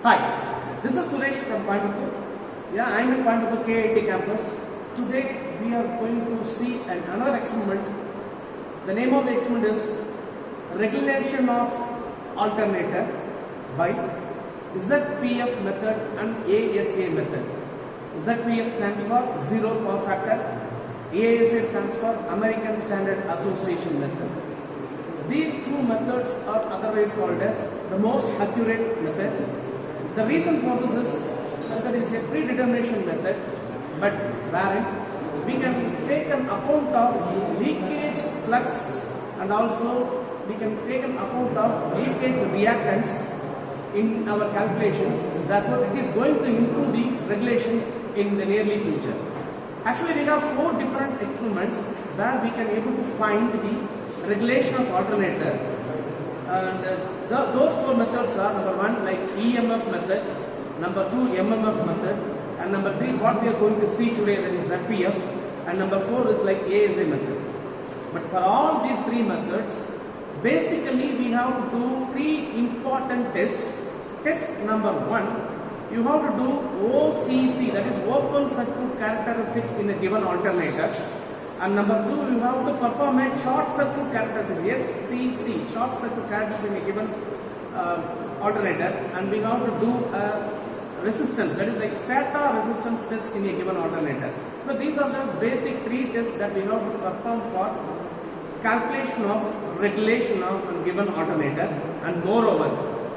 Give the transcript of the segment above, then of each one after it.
Hi, this is Suresh from Coimbatore. Yeah, I'm in Coimbatore KIT campus. Today we are going to see another experiment. The name of the experiment is regulation of alternator by ZPF method and ASA method. ZPF stands for zero power factor. ASA stands for American Standard Association method. These two methods are otherwise called as the most accurate method. The reason for this is that it is a predetermination method, but wherein we can take an account of leakage flux and also we can take an account of leakage reactance in our calculations. Therefore, it is going to improve the regulation in the nearly future. Actually, we have 4 different experiments where we can able to find the regulation of alternator, and those 4 methods are: number 1 like EMF method, number 2 MMF method, and number 3 what we are going to see today, that is ZPF, and number 4 is like ASA method. But for all these 3 methods, basically we have to do 3 important tests. Test number 1, you have to do OCC, that is open circuit characteristics in a given alternator. And number 2, you have to perform a short circuit characteristic, SCC, short circuit characteristic in a given alternator. And we have to do a resistance, that is like stator resistance test in a given alternator. So these are the basic 3 tests that we have to perform for calculation of regulation of a given alternator. And moreover,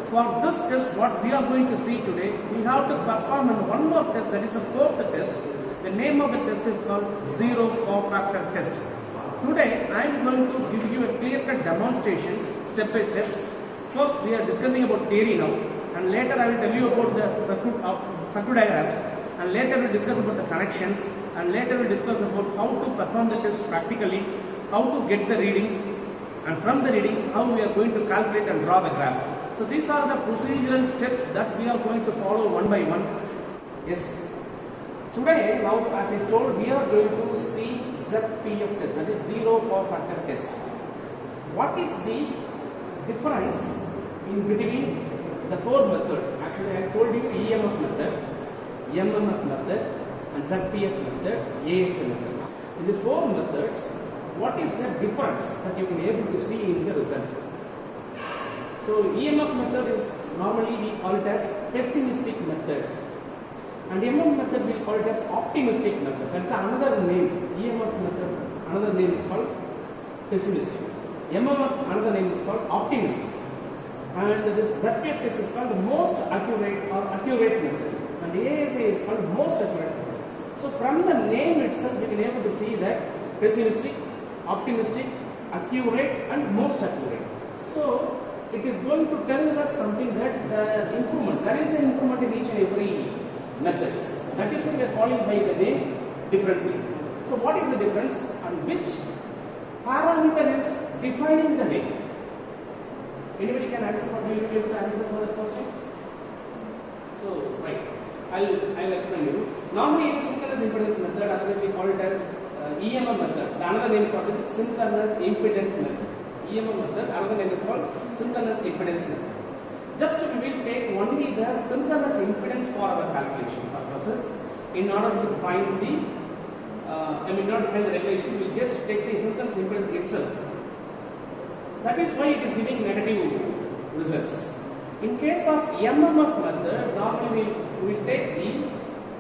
for this test what we are going to see today, we have to perform one more test, that is a 4th test. The name of the test is called zero power factor test. Today I am going to give you a clear-cut demonstrations step by step. First we are discussing about theory now, and later I will tell you about the circuit diagrams, and later we will discuss about the connections, and later we will discuss about how to perform the test practically, how to get the readings, and from the readings how we are going to calculate and draw the graph. So these are the procedural steps that we are going to follow one by one. Yes. Today, now as I told, we are going to see ZPF test, that is zero power factor test. What is the difference in between the 4 methods? Actually, I told you EMF method, MMF method, and ZPF method, ASA method. In these 4 methods, what is the difference that you can able to see in the result? So, EMF method is normally we call it as pessimistic method. And MMF method we call it as optimistic method. That's another name. EMF method, another name is called pessimistic. MMF, another name is called optimistic. And this ZPF test is called the most accurate or accurate method. And the ASA is called most accurate method. So from the name itself, we can able to see that pessimistic, optimistic, accurate, and most accurate. So it is going to tell us something that the improvement, there is an improvement in each and every methods. That is why we are calling by the name differently. So what is the difference and which parameter is defining the name? Anybody can answer for, will you be able to answer for that question? So right, I'll explain you. Normally it is synchronous impedance method, otherwise we call it as EMF method. The another name for it is synchronous impedance method. EMF method, another name is called synchronous impedance method. Just we will take only the synchronous impedance for our calculation purposes. In order to find the, in order to find the regulations, we just take the synchronous impedance itself. That is why it is giving negative results. In case of MMF method, normally we will take the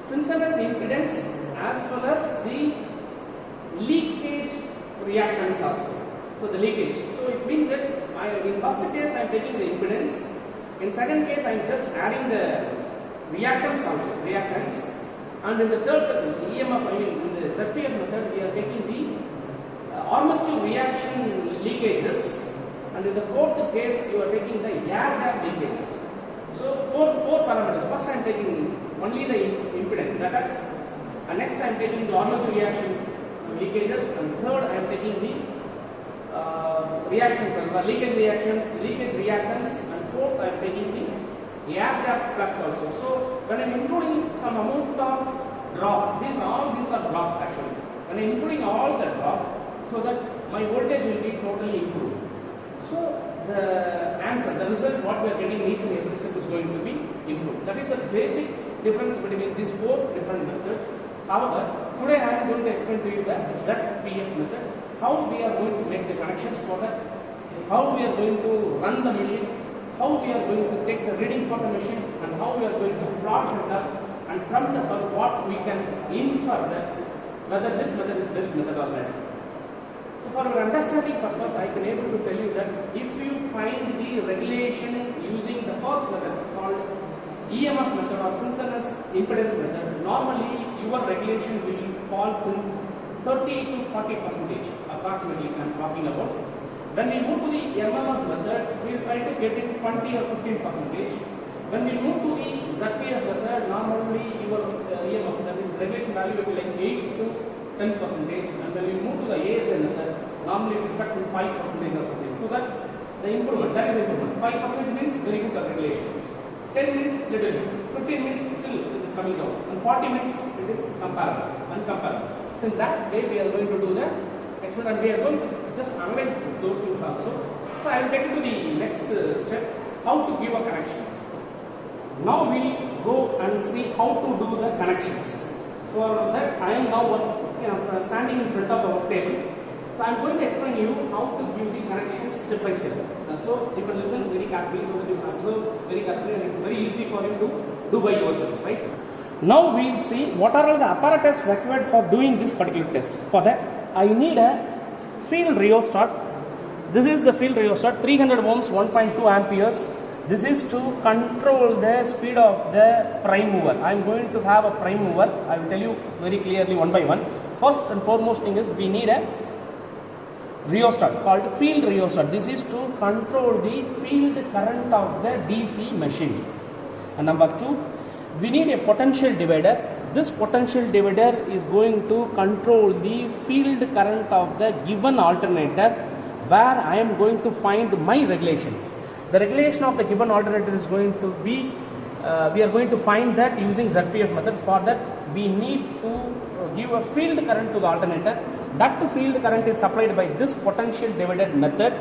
synchronous impedance as well as the leakage reactance also. So the leakage. So it means that in first case I am taking the impedance. In second case, I am just adding the reactance also, reactance. And in the third case, in the EMF, in the ZPF method, we are taking the armature reaction leakages. And in the 4th case, you are taking the air gap leakages. So, 4 parameters. First, I am taking only the impedance, ZX. And next, I am taking the armature reaction leakages. And third, I am taking the reactions, leakage reactions, leakage reactance. 4th, I am taking the air gap flux also. So when I am including some amount of drop, all these are drops actually. When I am including all the drop, so that my voltage will be totally improved. So the answer, the result what we are getting each and every step is going to be improved. That is the basic difference between these four different methods. However, today I am going to explain to you the ZPF method, how we are going to make the connections for that, how we are going to run the machine, how we are going to take the reading for the machine, and how we are going to plot it up, and from the what we can infer that whether this method is best method or not. So for our understanding purpose, I can able to tell you that if you find the regulation using the first method called EMF method or synchronous impedance method, normally your regulation will fall in 30 to 40% approximately I am talking about. When we move to the MMF method, we will try to get it 20 or 15%. When we move to the ZPF method, normally your EMF, that is regulation value will be like 8 to 10%, and when we move to the ASN method, normally it affects in 5% or something. So that the improvement, that is improvement. 5% means very good regulation. 10 minutes little bit, 15 minutes still it is coming down, and 40 minutes it is comparable, uncomparable. So in that way we are going to do the experiment, and we are going to just analyze those things also. So I will take you to the next step, how to give a connections. Now we go and see how to do the connections. For that I am now standing in front of the work table. So I am going to explain you how to give the connections step by step. So you can listen very carefully so that you can observe very carefully, and it's very easy for you to do by yourself, right? Now we will see what are all the apparatus required for doing this particular test. For that I need a field rheostat. This is the field rheostat, 300 ohms, 1.2 amperes. This is to control the speed of the prime mover. I am going to have a prime mover. I will tell you very clearly one by one. First and foremost thing is we need a rheostat called field rheostat. This is to control the field current of the DC machine. And number two, we need a potential divider. This potential divider is going to control the field current of the given alternator, where I am going to find my regulation. The regulation of the given alternator is going to be, we are going to find that using ZPF method. For that we need to give a field current to the alternator. That field current is supplied by this potential divider method.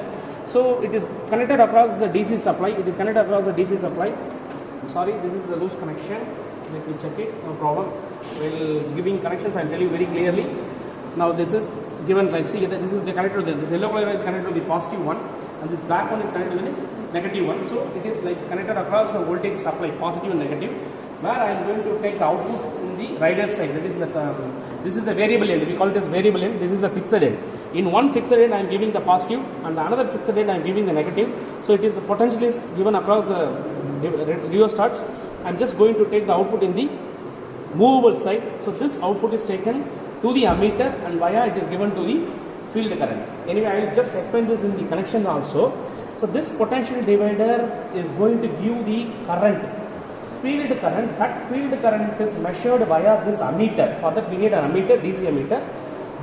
So it is connected across the DC supply. It is connected across the DC supply. I'm sorry, this is the loose connection. Let me check it, no problem. While giving connections I will tell you very clearly. Now this is given, I see that this is connected to this yellow color is connected to the positive one, and this black one is connected to the negative one. So it is like connected across the voltage supply, positive and negative, where I am going to take the output in the rider side. That is the variable end. We call it as variable end. This is the fixed end. In one fixed end I am giving the positive, and the another fixed end I am giving the negative. So it is the potential is given across the rheostats. I am just going to take the output in the movable side. So this output is taken to the ammeter, and via it is given to the field current. Anyway, I will just explain this in the connection also. So this potential divider is going to give the current, field current. That field current is measured via this ammeter. For that we need an ammeter, DC ammeter.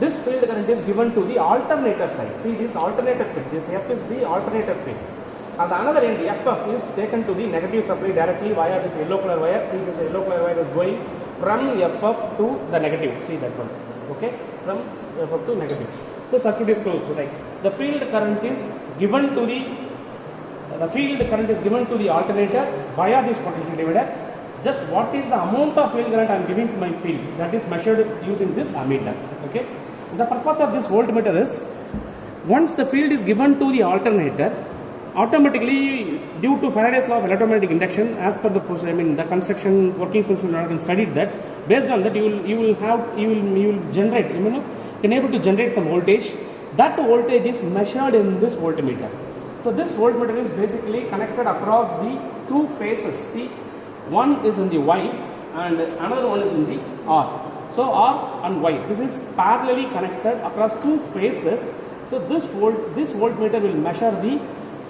This field current is given to the alternator side. See this alternator pin, this F is the alternator pin. And the another end, FF, is taken to the negative supply directly via this yellow color wire. See this yellow color wire is going from FF to the negative. See that one. Okay, from FF to negative. So circuit is closed, right? The field current is given to the alternator via this potential divider. Just what is the amount of field current I am giving to my field, that is measured using this ammeter. Okay. The purpose of this voltmeter is, once the field is given to the alternator, automatically due to Faraday's law of electromagnetic induction, as per the the construction working principle, I can study that. Based on that, you will generate, can able to generate some voltage. That voltage is measured in this voltmeter. So this voltmeter is basically connected across the two phases. See, one is in the Y and another one is in the R. So R and Y, this is parallelly connected across two phases. So this voltmeter will measure the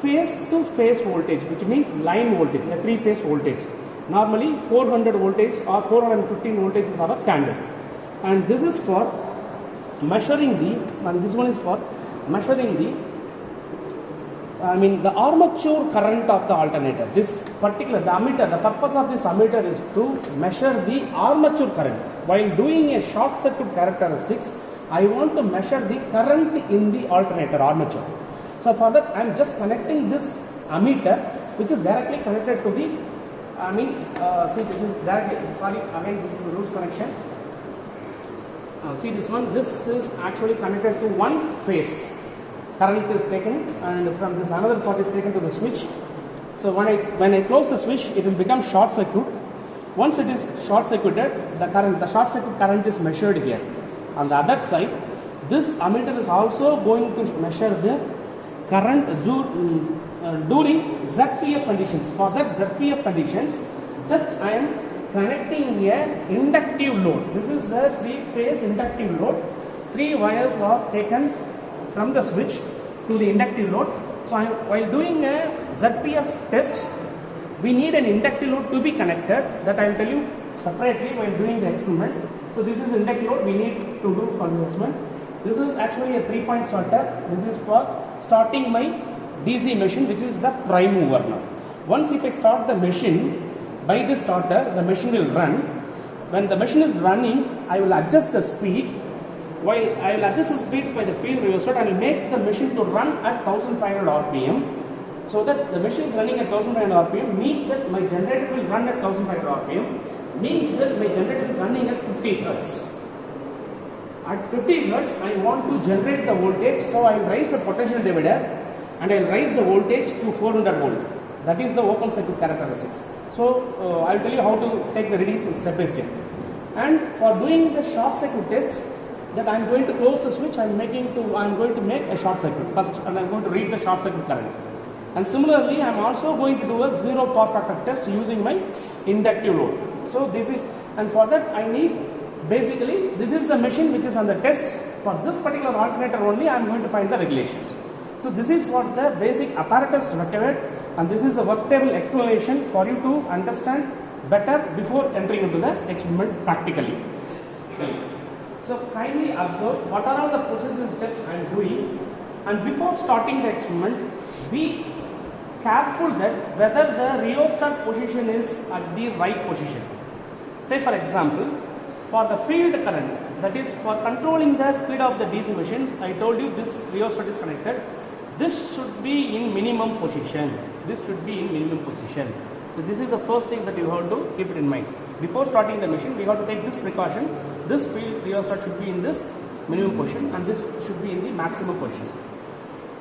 phase to phase voltage, which means line voltage, a three-phase voltage. Normally 400 voltage or 415 voltage is our standard, and this is for measuring and this one is for measuring the armature current of the alternator. This particular, the ammeter, the purpose of this ammeter is to measure the armature current. While doing a short circuit characteristics, I want to measure the current in the alternator armature. So for that I am just connecting this ammeter which is directly connected to the, see this is directly, sorry again this is the loose connection. See this one, this is actually connected to one phase. Current is taken and from this another part is taken to the switch. So when I close the switch, it will become short circuit. Once it is short circuited, the short circuit current is measured here. On the other side, this ammeter is also going to measure the current during ZPF conditions. For that ZPF conditions, just I am connecting here inductive load. This is the 3-phase inductive load. 3 wires are taken from the switch to the inductive load. So while doing a ZPF test, we need an inductive load to be connected. That I will tell you separately while doing the experiment. So this is inductive load we need to do for this experiment. This is actually a 3-point starter. This is for starting my DC machine, which is the prime mover now. Once if I start the machine by this starter, the machine will run. When the machine is running, I will adjust the speed. While I will adjust the speed for the field rheostat, I will make the machine to run at 1500 RPM. So that the machine is running at 1500 RPM means that my generator will run at 1500 RPM. Means that my generator is running at 50 Hertz. At 50 Hertz, I want to generate the voltage, so I will raise the potential divider and I will raise the voltage to 400 volt. That is the open circuit characteristics. So I will tell you how to take the readings in step by step. And for doing the short circuit test, that I am going to close the switch, I am going to make a short circuit first, and I am going to read the short circuit current. And similarly, I am also going to do a zero power factor test using my inductive load. So this is, and for that I need, basically this is the machine which is on the test. For this particular alternator only I am going to find the regulations. So this is what the basic apparatus required, and this is a work table explanation for you to understand better before entering into the experiment practically. So kindly observe what are all the procedural steps I am doing, and before starting the experiment, be careful that whether the rheostat position is at the right position. Say for example, for the field current, that is for controlling the speed of the DC machines, I told you this rheostat is connected. This should be in minimum position. This should be in minimum position. So this is the first thing that you have to keep it in mind. Before starting the machine, we have to take this precaution. This field rheostat should be in this minimum position and this should be in the maximum position.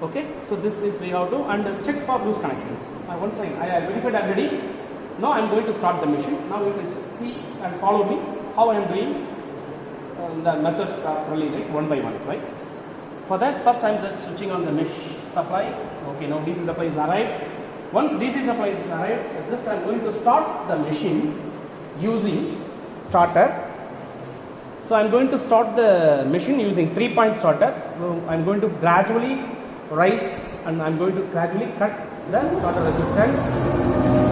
Okay, so this is we have to, and check for loose connections. Once I have verified already. Now I am going to start the machine. Now you can see and follow me how I am doing the methods properly, right, one by one, right. For that, first I am just switching on the mesh supply. Okay, now DC supply is arrived. Once DC supply is arrived, just I am going to start the machine using starter. So I am going to start the machine using 3-point starter. So I am going to gradually rise and I am going to gradually cut the starter resistance.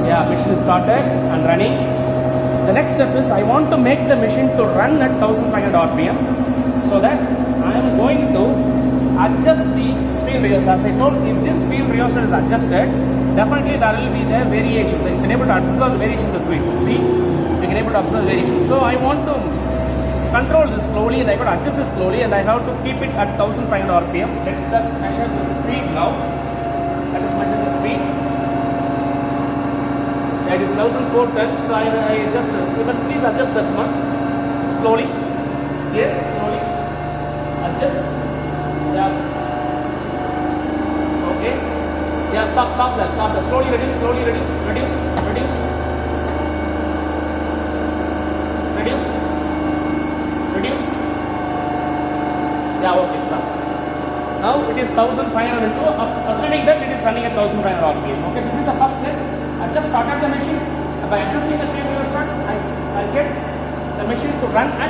Yeah, machine is started and running. The next step is I want to make the machine to run at 1500 RPM, so that I am going to adjust the field rheostat. As I told, if this field rheostat is adjusted, definitely there will be the variation. So you can able to observe variation in the speed. See, you can able to observe variation. So I want to control this slowly and I got to adjust this slowly, and I have to keep it at 1500 RPM. Let us measure the speed now. Let us measure the speed. It is 1410. So I just, you can please adjust that one slowly. Yes, slowly. Adjust. Yeah. Okay. Yeah, stop that. Slowly reduce. Yeah, okay, stop. Now it is 1502, assuming that it is running at 1500 RPM. Okay, this is the first step. I just started the machine. By adjusting the field rheostat, I get the machine to run at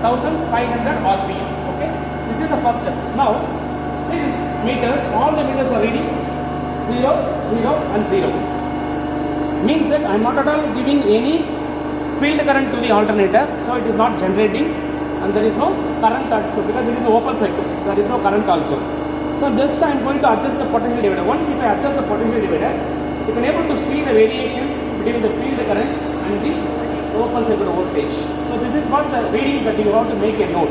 1500 RPM. Okay, this is the first step. Now, see these meters, all the meters are reading 0, 0 and 0. Means that I am not at all giving any field current to the alternator, so it is not generating. And there is no current also, because it is an open circuit, there is no current also. So just I am going to adjust the potential divider. Once if I adjust the potential divider, you can able to see the variations between the field current and the open circuit voltage. So this is what the reading that you have to make a note.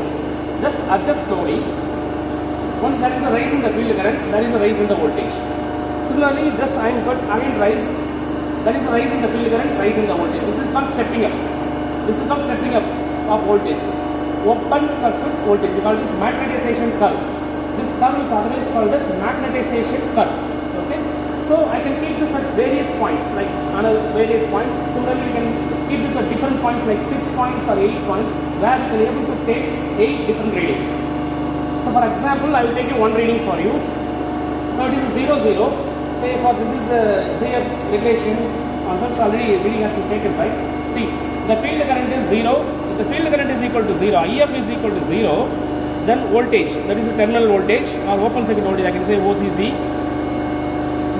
Just adjust slowly. Once there is a rise in the field current, there is a rise in the voltage. Similarly, just I am got again rise. There is a rise in the field current, rise in the voltage. This is called stepping up. This is called stepping up of voltage. Open circuit voltage. We call this magnetization curve. This curve is otherwise called as magnetization curve. Okay. So I can keep this at various points, like another various points. Similarly, we can keep this at different points, like 6 points or 8 points, where we can able to take 8 different readings. So for example, I will take one reading for you. Now it is 0, 0. Say for this is a ZF regulation. Also already reading has been taken, right? See, the field current is 0. If the field current is equal to 0, IF is equal to 0, then voltage, that is the terminal voltage or open circuit voltage, I can say OCC.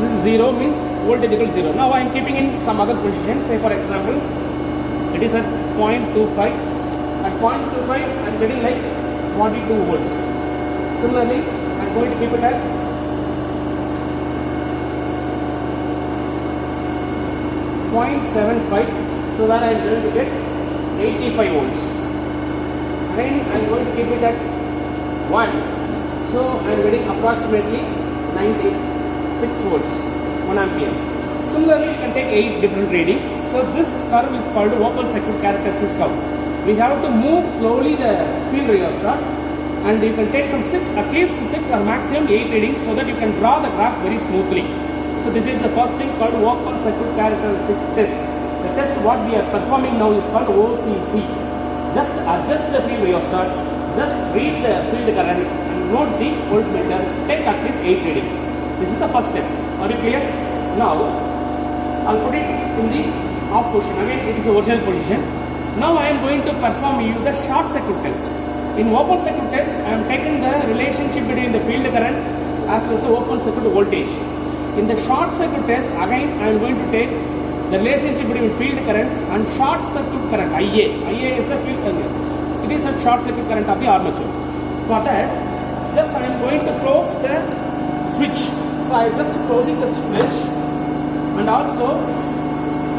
This is 0 means voltage equal to 0. Now I am keeping in some other position. Say for example, it is at 0.25. At 0.25, I am getting like 42 volts. Similarly, I am going to keep it at 0.75, so that I am going to get 85 volts. Again, I am going to keep it at 1, so I am getting approximately 96 volts, 1 ampere. Similarly, you can take 8 different readings. So this curve is called open circuit characteristics curve. We have to move slowly the field rheostat, and you can take some 6, at least 6 or maximum 8 readings, so that you can draw the graph very smoothly. So this is the first thing called open circuit characteristics test. The test what we are performing now is called OCC. Just adjust the field rheostat, just read the field current and note the voltmeter, take at least 8 readings. This is the first step. Are you clear? Now, I'll put it in the off position. Again, it is the original position. Now I am going to perform you the short circuit test. In open circuit test, I am taking the relationship between the field current as well as the open circuit voltage. In the short circuit test, again I am going to take the relationship between field current and short circuit current, IA. IA is the field current. It is a short circuit current of the armature. For that, just I am going to close the switch. So I am just closing the switch, and also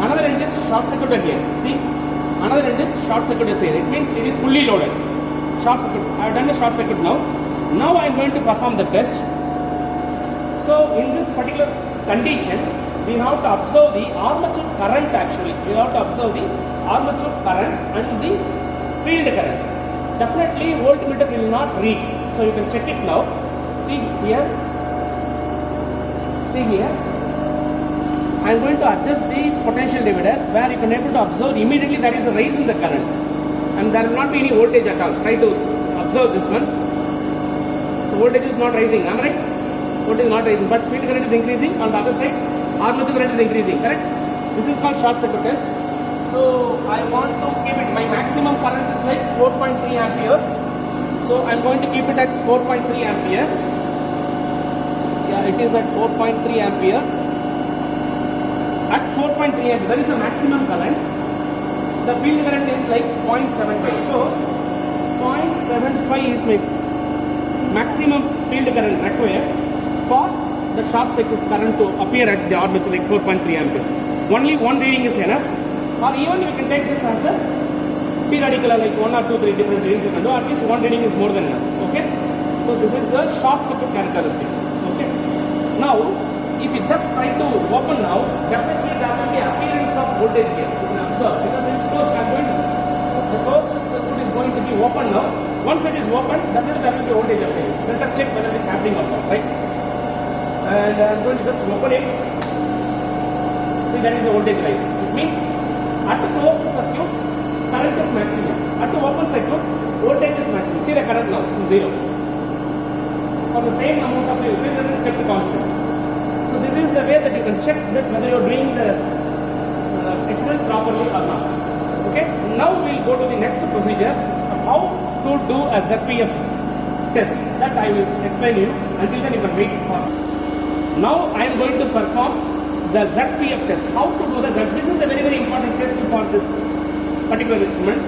another end is short circuited here. See, another end is short circuited here. It means it is fully loaded. Short circuit. I have done the short circuit now. Now I am going to perform the test. So in this particular condition, we have to observe the armature current actually. We have to observe the armature current and the field current. Definitely voltmeter will not read. So you can check it now. See here. See here. I am going to adjust the potential divider, where you can able to observe immediately there is a rise in the current. And there will not be any voltage at all. Try to observe this one. The voltage is not rising. Am I right? Voltage is not rising, but field current is increasing. On the other side, armature current is increasing. Correct? This is called short circuit test. So I want to keep it. My maximum current is like 4.3 amperes. So I am going to keep it at 4.3 ampere. Yeah, it is at 4.3 ampere. At 4.3 ampere, there is a maximum current. The field current is like 0.75. So 0.75 is my maximum field current required for the short circuit current to appear at the armature, like 4.3 amperes. Only one reading is enough, or even you can take this as a periodical, like 1 or 2, 3 different readings you can do. At least one reading is more than enough. Okay. So this is the short circuit characteristics. Okay. Now, if you just try to open now, definitely there will be appearance of voltage here. You can observe because it is closed. The closed circuit is going to be open now. Once it is open, definitely there will be voltage appearing. Let us check whether it is happening or not, right? And I am going to just open it. See, that is the voltage rise. It means at the closed circuit, current is maximum. At the open circuit, voltage is maximum. See the current now, 0. For the same amount of the current is kept constant. So this is the way that you can check that whether you are doing the experiment properly or not. Okay. Now we will go to the next procedure of how to do a ZPF test. That I will explain to you. Until then you can wait for. Now I am going to perform the ZPF test. How to do the ZPF? This is a very important test for this particular instrument.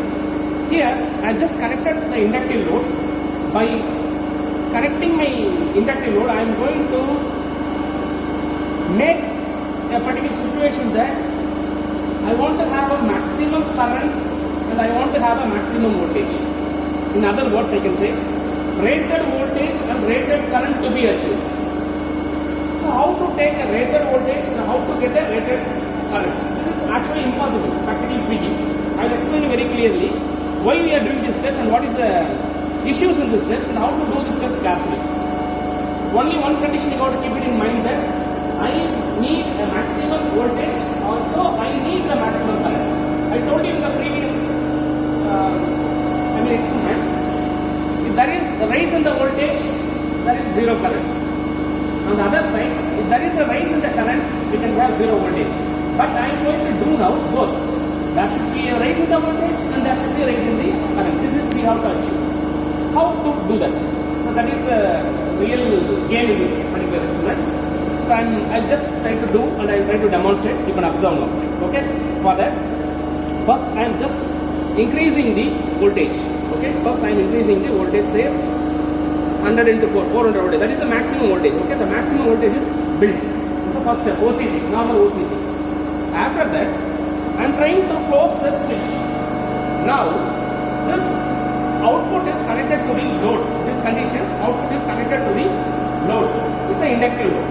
Here I have just connected the inductive load. By connecting my inductive load, I am going to make a particular situation that I want to have a maximum current and I want to have a maximum voltage. In other words, I can say rated voltage and rated current to be achieved. So how to take a rated voltage and how to get a rated current? This is actually impossible, practically speaking. I will explain you very clearly why we are doing this test and what is the issues in this test and how to do this test carefully. Only one condition you got to keep it in mind, that I need a maximum voltage, also I need the maximum current. I told you in the previous experiment, if there is a rise in the voltage, there is zero current. On the other side, if there is a rise in the current, we can have zero voltage. But I am going to do now both. There should be a rise in the voltage and there should be a rise in the current. This is we have to achieve. How to do that? So that is the real game in this particular experiment. So I'll just try to do and I'll try to demonstrate. You can observe now. Okay? For that, first I am just increasing the voltage. Okay? First I am increasing the voltage, say 100 into 400 voltage. That is the maximum voltage. Okay? The maximum voltage is built. So first step, OCC, normal OCC. After that, I am trying to close the switch. Now, this output is connected to the load. This condition, output is connected to the load. It's an inductive load.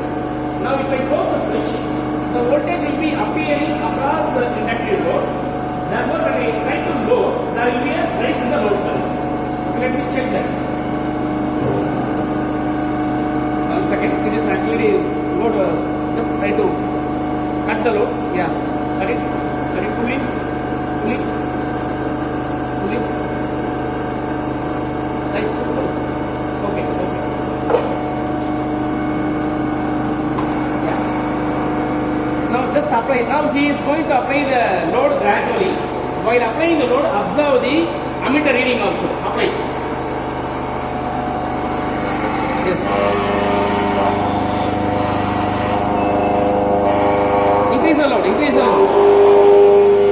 Now, if I close the switch, the voltage will be appearing across the inductive load. Therefore, when I try to load, there will be a rise in the load current. Let me check that. 1 second. It is actually load. Just try to cut the load. Yeah. Cut it. Cut it. Pull it. Pull it. Pull it. Right. Okay. Okay. Yeah. Now just apply. Now he is going to apply the load gradually. While applying the load, observe the ammeter reading also. Apply. Yes. Increase the load. Increase the load.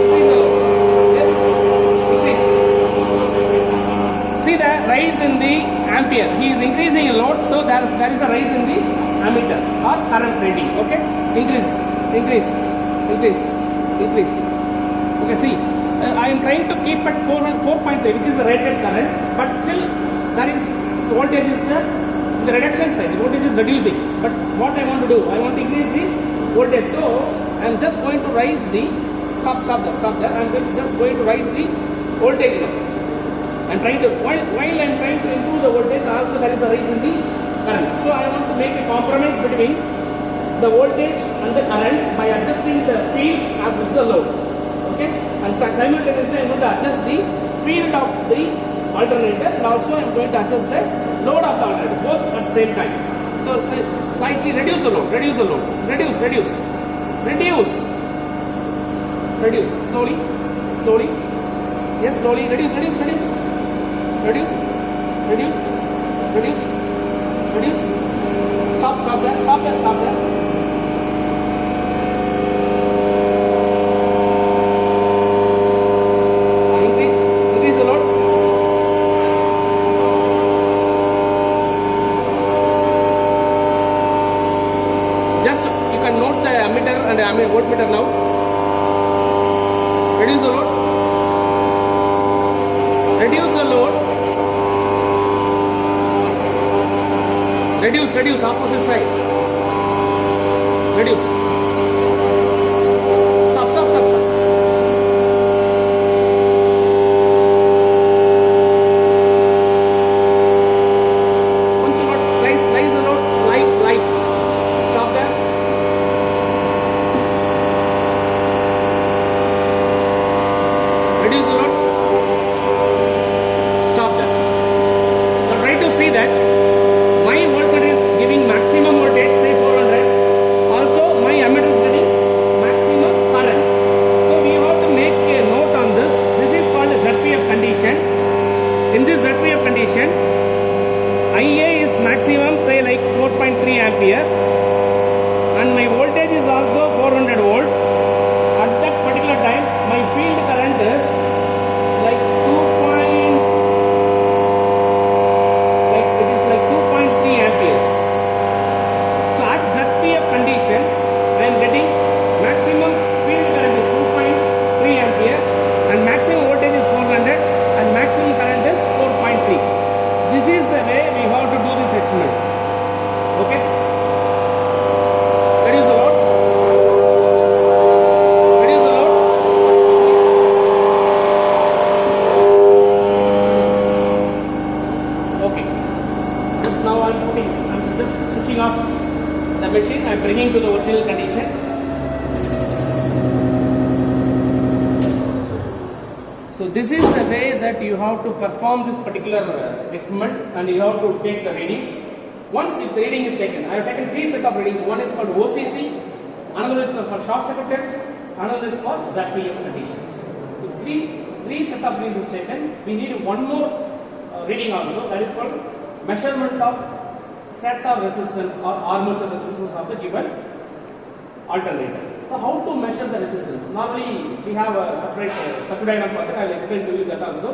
Increase the load. Yes. Increase. See the rise in the ampere. He is increasing the load, so there is a rise in the ammeter or current rating. Okay. Increase. Increase. Increase. Increase. Okay. See. I am trying to keep at 4.3, which is the rated current, but still there is voltage is the reduction side. The voltage is reducing. But what I want to do, I want to increase the voltage. So I am just going to rise the stop there. I am just going to rise the voltage now. I am trying to while I am trying to improve the voltage, also there is a rise in the current. So I want to make a compromise between the voltage and the current by adjusting the field as well as the load. Okay, and simultaneously I am going to adjust the field of the alternator and also I am going to adjust the load of the alternator both at the same time. So slightly reduce the load, reduce the load, reduce, slowly, yes, slowly, reduce, stop there. Voltmeter now. Reduce the load. Reduce opposite side. Reduce. Stop. Once you got rise the load, light. Stop there. Reduce the load. Stop that. Now try to see that my voltmeter is giving maximum voltage, say 400. Also my ammeter is getting maximum current. So we have to make a note on this. This is called a ZPF condition. In this ZPF condition, IA is maximum, say like 4.3 ampere, and my voltage is also 400 volt. At that particular time, my field current is like 2.3 amperes. So at ZPF condition, I am getting maximum field current is 2.3 ampere and maximum voltage is 400 and maximum current is 4.3. This is the way this is the way that you have to perform this particular experiment, and you have to take the readings. Once if the reading is taken, I have taken 3 set of readings. One is called OCC, another is for short circuit test, another is for ZPF conditions. So three set of readings is taken. We need one more reading also, that is called measurement of stator resistance or armature resistance of the given alternator. So how to measure the resistance? Normally we have a separate circuit diagram for that. I will explain to you that also.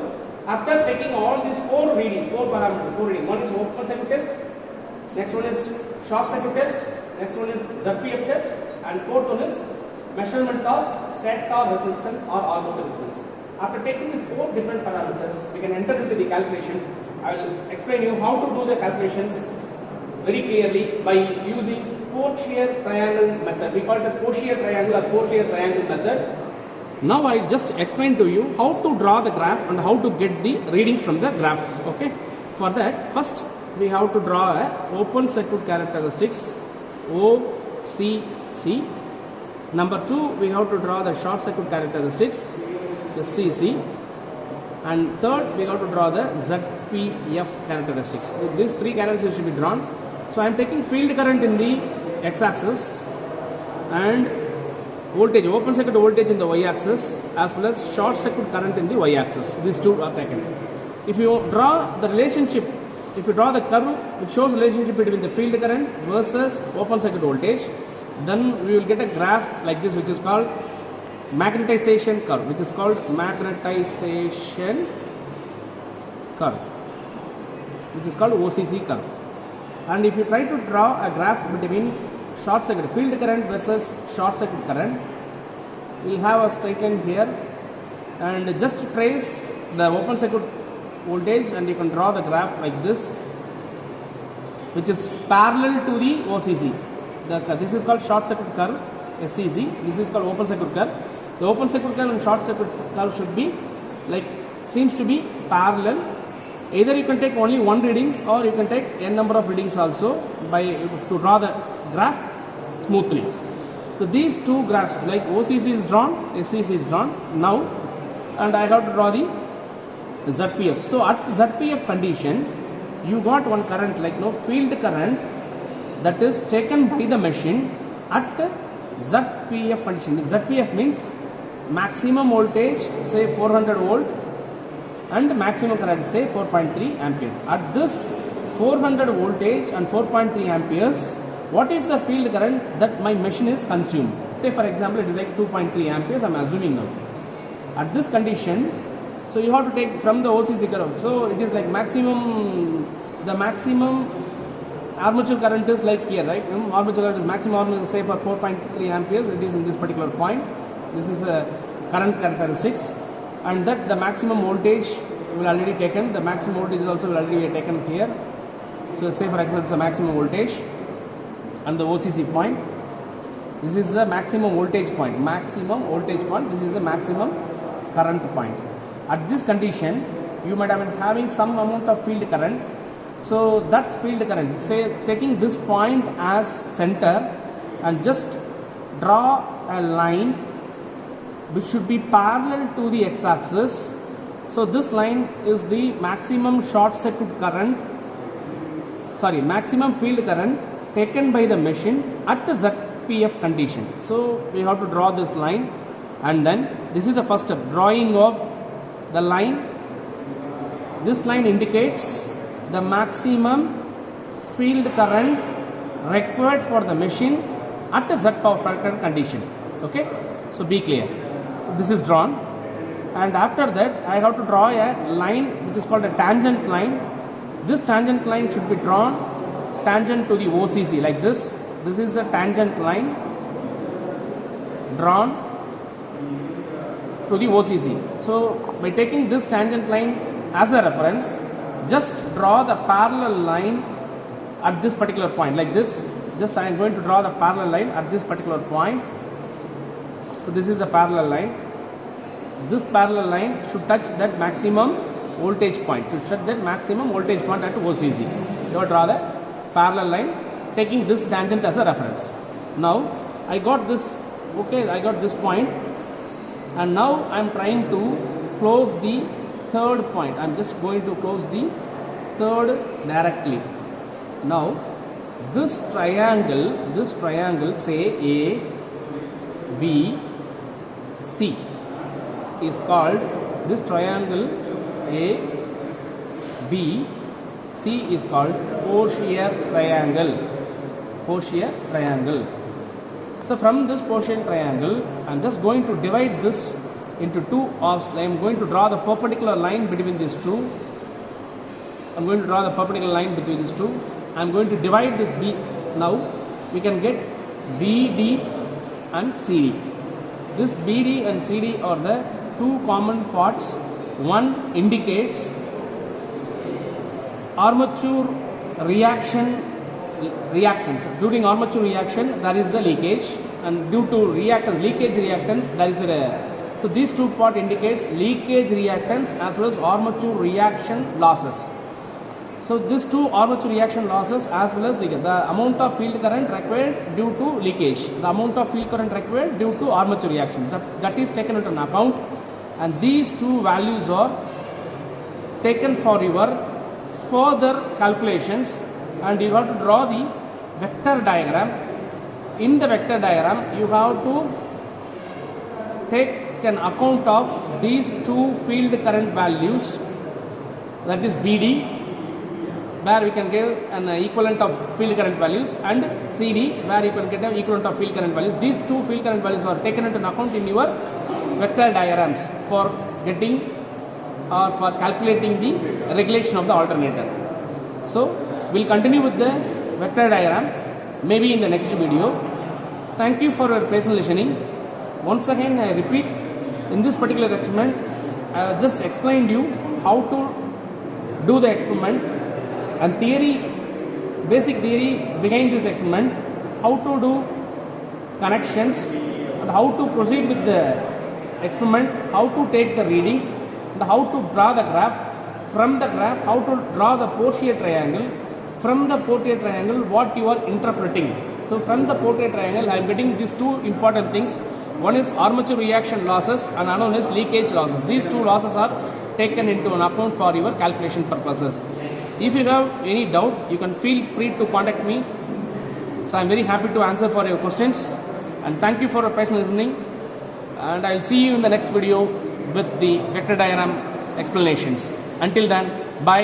After taking all these 4 readings, 4 parameters, 4 readings. One is open circuit test, next one is short circuit test, next one is ZPF test, and fourth one is measurement of stator resistance or armature resistance. After taking these 4 different parameters, we can enter into the calculations. I will explain you how to do the calculations very clearly by using Portier triangle method. We call it as Portier triangle or Portier triangle method. Now I just explain to you how to draw the graph and how to get the readings from the graph. Okay. For that, first we have to draw a open circuit characteristics OCC. Number 2, we have to draw the short circuit characteristics, the CC. And third, we have to draw the ZPF characteristics. These 3 characteristics should be drawn. So I am taking field current in the x-axis and voltage, open circuit voltage in the y-axis, as well as short circuit current in the y-axis. These 2 are taken. If you draw the relationship, if you draw the curve which shows the relationship between the field current versus open circuit voltage, then we will get a graph like this, which is called magnetization curve, which is called magnetization curve, which is called OCC curve. And if you try to draw a graph between short circuit field current versus short circuit current, we will have a straight line here, and just trace the open circuit voltage, and you can draw the graph like this, which is parallel to the OCC. This is called short circuit curve, SCC. This is called open circuit curve. The open circuit curve and short circuit curve should be like, seems to be parallel. Either you can take only 1 readings, or you can take n number of readings also to draw the graph smoothly. So these 2 graphs, like OCC is drawn, SCC is drawn now, and I have to draw the ZPF. So at ZPF condition, you got one current like field current that is taken by the machine at ZPF condition. ZPF means maximum voltage, say 400 volt, and maximum current, say 4.3 ampere. At this 400 voltage and 4.3 amperes, what is the field current that my machine is consumed? Say for example, it is like 2.3 amperes, I am assuming now. At this condition, so you have to take from the OCC curve. So it is like maximum, the maximum armature current is like here, right? Armature current is maximum armature, say for 4.3 amperes, it is in this particular point. This is a current characteristics, and that the maximum voltage will already taken. The maximum voltage is also will already be taken here. So say for example, it's a maximum voltage, and the OCC point. This is the maximum voltage point. Maximum voltage point. This is the maximum current point. At this condition, you might have been having some amount of field current. So that's field current. Say taking this point as center, and just draw a line which should be parallel to the x-axis. So this line is the maximum short circuit current, maximum field current taken by the machine at the ZPF condition. So we have to draw this line, and then this is the first step, drawing of the line. This line indicates the maximum field current required for the machine at the ZPF condition. Okay, so be clear. So this is drawn, and after that I have to draw a line which is called a tangent line. This tangent line should be drawn tangent to the OCC like this. This is a tangent line drawn to the OCC. So by taking this tangent line as a reference, just draw the parallel line at this particular point like this. Just I am going to draw the parallel line at this particular point. So this is a parallel line. This parallel line should touch that maximum voltage point. To touch that maximum voltage point at OCC, you will draw the parallel line taking this tangent as a reference. Now I got this. Okay, I got this point, and now I am trying to close the third point. I'm just going to close the third directly. Now this triangle say A, B, C is called, this triangle A, B, C is called Portier triangle. Portier triangle. So from this Portier triangle, I'm just going to divide this into two halves. I'm going to draw the perpendicular line between these two. I'm going to draw the perpendicular line between these two. I'm going to divide this B. Now we can get BD and CD. This BD and CD are the two common parts. One indicates armature reactance. During armature reaction there is the leakage, and due to leakage reactance there is a, so these two part indicates leakage reactance as well as armature reaction losses. So these two armature reaction losses as well as the amount of field current required due to leakage, the amount of field current required due to armature reaction, that is taken into account, and these two values are taken for your further calculations, and you have to draw the vector diagram. In the vector diagram you have to take an account of these two field current values, that is BD, where we can give an equivalent of field current values, and CD, where you can get an equivalent of field current values. These two field current values are taken into account in your vector diagrams for getting or for calculating the regulation of the alternator. So we'll continue with the vector diagram maybe in the next video. Thank you for your patient listening. Once again I repeat, in this particular experiment I have just explained you how to do the experiment and theory, basic theory behind this experiment, how to do connections and how to proceed with the experiment, how to take the readings and how to draw the graph. From the graph, how to draw the Portier triangle. From the Portier triangle, what you are interpreting. So from the Portier triangle I am getting these two important things. One is armature reaction losses and another one is leakage losses. These two losses are taken into an account for your calculation purposes. If you have any doubt, you can feel free to contact me. So I am very happy to answer for your questions, and thank you for your patient listening, and I will see you in the next video with the vector diagram explanations. Until then, bye.